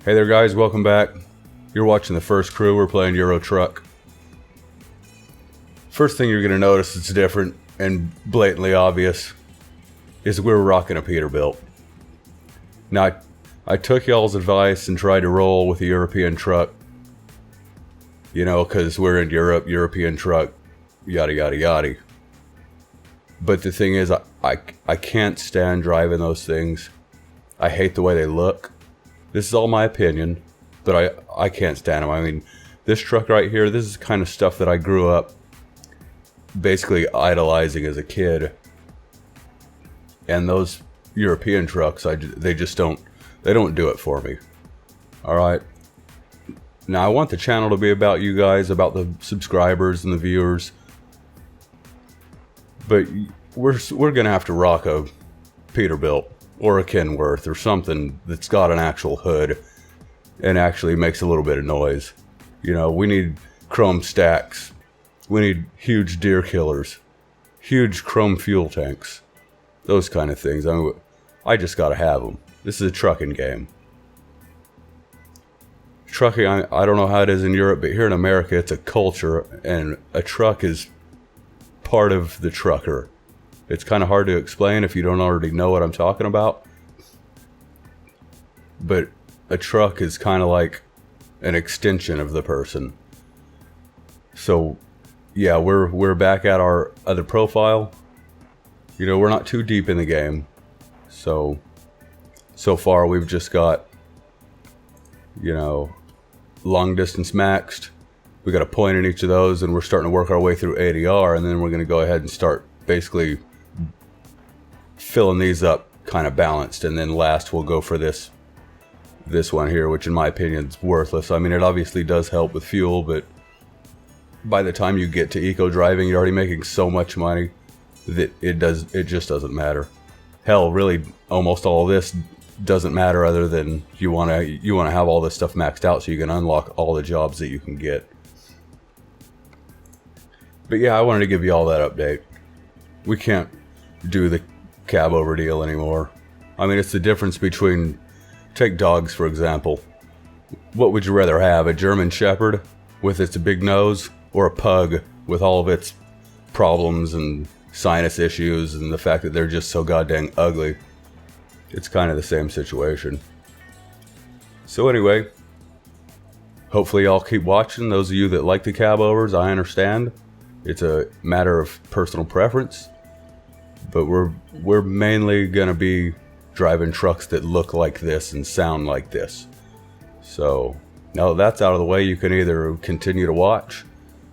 Hey there guys, welcome back. You're watching The First Crew, we're playing Euro Truck. First thing you're going to notice that's different and blatantly obvious is we're rocking a Peterbilt. Now, I took y'all's advice and tried to roll with a European truck. You know, because we're in Europe, European truck, yada yada yada. But the thing is, I can't stand driving those things. I hate the way they look. This is all my opinion, but I can't stand them. I mean, this truck right here, this is the kind of stuff that I grew up basically idolizing as a kid. And those European trucks, they don't do it for me. Alright. Now, I want the channel to be about you guys, about the subscribers and the viewers. But we're gonna have to rock a Peterbilt or a Kenworth or something that's got an actual hood and actually makes a little bit of noise. You know, we need chrome stacks. We need huge deer killers, huge chrome fuel tanks, those kind of things. I mean, I just gotta have them. This is a trucking game. Trucking, I don't know how it is in Europe, but here in America, it's a culture, and a truck is part of the trucker. It's kind of hard to explain if you don't already know what I'm talking about. But a truck is kind of like an extension of the person. So, yeah, we're back at our other profile. You know, we're not too deep in the game. So far we've just got, you know, long distance maxed. We got a point in each of those, and we're starting to work our way through ADR, and then we're going to go ahead and start basically filling these up kind of balanced, and then last we'll go for this one here, which in my opinion is worthless. I mean, it obviously does help with fuel, but by the time you get to eco driving, you're already making so much money that it just doesn't matter. Hell, really, almost all of this doesn't matter, other than you want to have all this stuff maxed out so you can unlock all the jobs that you can get. But yeah, I wanted to give you all that update. We can't do the cab over deal anymore. I mean, it's the difference between, take dogs for example. What would you rather have, a German Shepherd with its big nose, or a pug with all of its problems and sinus issues and the fact that they're just so goddamn ugly? It's kind of the same situation. So anyway, hopefully y'all keep watching. Those of you that like the cab overs, I understand. It's a matter of personal preference. But we're mainly gonna be driving trucks that look like this and sound like this. So now that that's out of the way, you can either continue to watch,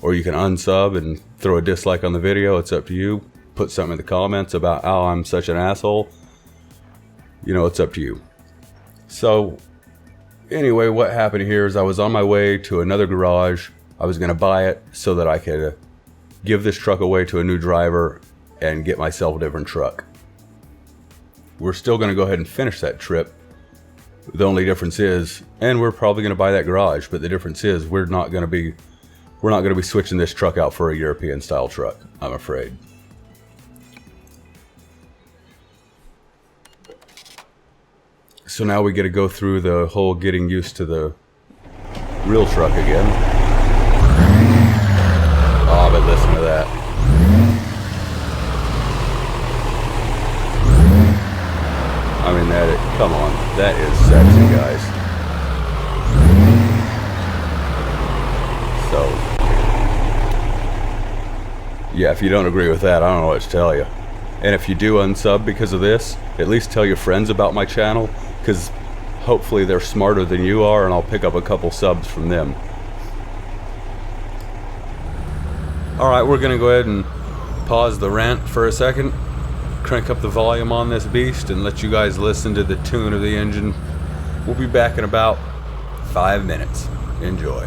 or you can unsub and throw a dislike on the video. It's up to you. Put something in the comments about how I'm such an asshole. You know, it's up to you. So anyway, what happened here is I was on my way to another garage. I was gonna buy it so that I could give this truck away to a new driver and get myself a different truck. We're still gonna go ahead and finish that trip. The only difference is, and we're probably gonna buy that garage, but the difference is we're not gonna be switching this truck out for a European style truck, I'm afraid. So now we get to go through the whole getting used to the real truck again. Oh, but listen to that. I mean, come on, that is sexy, guys. So, yeah, if you don't agree with that, I don't know what to tell you. And if you do unsub because of this, at least tell your friends about my channel, because hopefully they're smarter than you are, and I'll pick up a couple subs from them. Alright, we're gonna go ahead and pause the rant for a second, crank up the volume on this beast, and let you guys listen to the tune of the engine. We'll be back in about 5 minutes. Enjoy.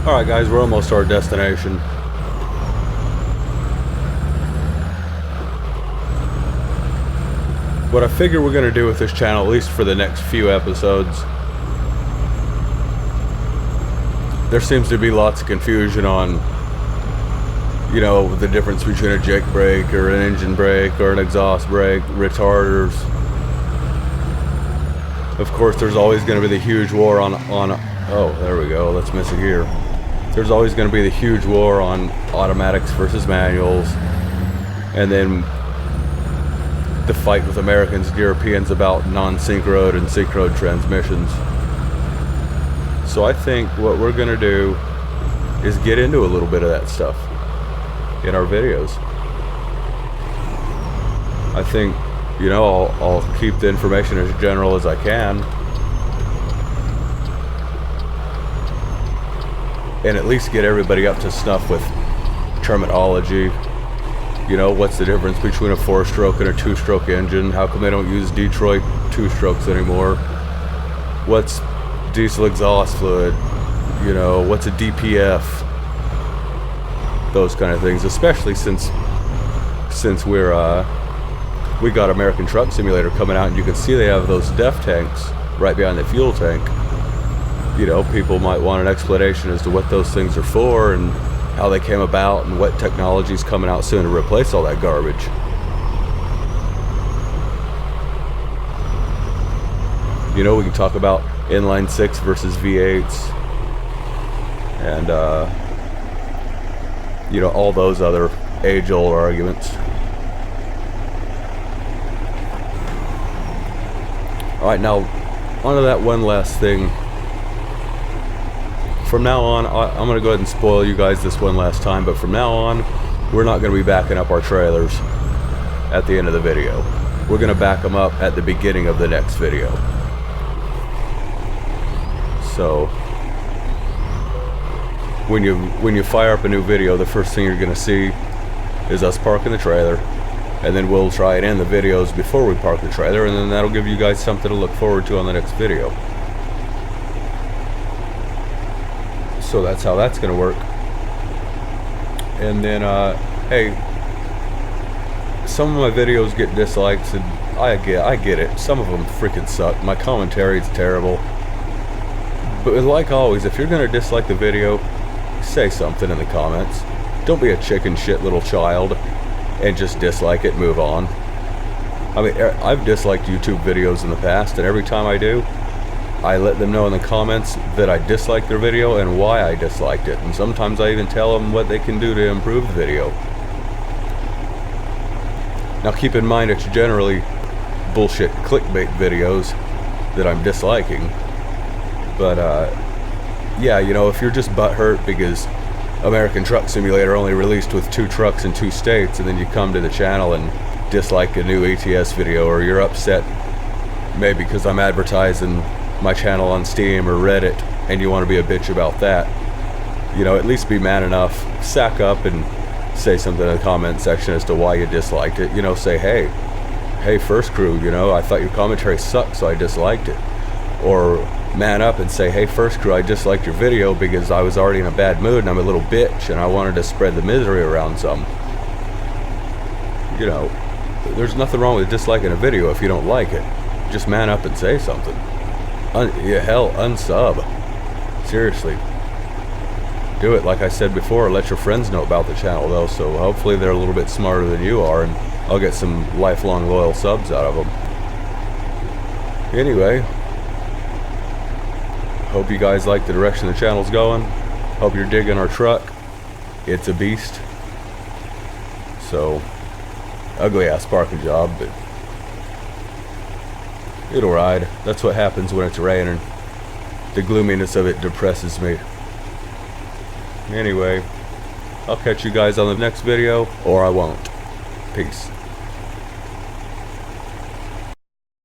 Alright guys, we're almost to our destination. What I figure we're going to do with this channel, at least for the next few episodes, there seems to be lots of confusion on, you know, the difference between a jake brake or an engine brake or an exhaust brake, retarders. Of course, there's always going to be the huge war on oh, there we go, let's miss a gear. There's always going to be the huge war on automatics versus manuals, and then the fight with Americans and Europeans about non-synchroed and synchroed transmissions. So I think what we're going to do is get into a little bit of that stuff in our videos. I think, you know, I'll keep the information as general as I can, and at least get everybody up to snuff with terminology. You know, what's the difference between a 4-stroke and a 2-stroke engine? How come they don't use Detroit 2-strokes anymore? What's diesel exhaust fluid? You know, what's a DPF? Those kind of things, especially since we got American Truck Simulator coming out, and you can see they have those DEF tanks right behind the fuel tank. You know, people might want an explanation as to what those things are for and how they came about and what technology's coming out soon to replace all that garbage. You know, we can talk about inline 6 versus V8s and you know, all those other age-old arguments. Alright, now onto that one last thing. From now on, I'm going to go ahead and spoil you guys this one last time, but from now on, we're not going to be backing up our trailers at the end of the video. We're going to back them up at the beginning of the next video. So, when you fire up a new video, the first thing you're going to see is us parking the trailer, and then we'll try and end the videos before we park the trailer, and then that'll give you guys something to look forward to on the next video. So that's how that's going to work. And then, hey, some of my videos get dislikes, and I get it. Some of them freaking suck. My commentary is terrible. But like always, if you're going to dislike the video, say something in the comments. Don't be a chicken shit little child and just dislike it and move on. I mean, I've disliked YouTube videos in the past, and every time I do, I let them know in the comments that I disliked their video and why I disliked it. And sometimes I even tell them what they can do to improve the video. Now keep in mind, it's generally bullshit clickbait videos that I'm disliking. But yeah, you know, if you're just butthurt because American Truck Simulator only released with 2 trucks in 2 states, and then you come to the channel and dislike a new ETS video, or you're upset maybe because I'm advertising my channel on Steam or Reddit, and you want to be a bitch about that, you know, at least be man enough, sack up and say something in the comment section as to why you disliked it. You know, say, hey First Crew, you know, I thought your commentary sucked, so I disliked it. Or man up and say, hey First Crew, I disliked your video because I was already in a bad mood and I'm a little bitch and I wanted to spread the misery around some. You know, there's nothing wrong with disliking a video if you don't like it. Just man up and say something. Yeah, hell, unsub. Seriously. Do it, like I said before. Let your friends know about the channel, though, so hopefully they're a little bit smarter than you are, and I'll get some lifelong loyal subs out of them. Anyway, hope you guys like the direction the channel's going. Hope you're digging our truck. It's a beast. So, ugly ass parking job, but it'll ride. That's what happens when it's raining. The gloominess of it depresses me. Anyway, I'll catch you guys on the next video, or I won't. Peace.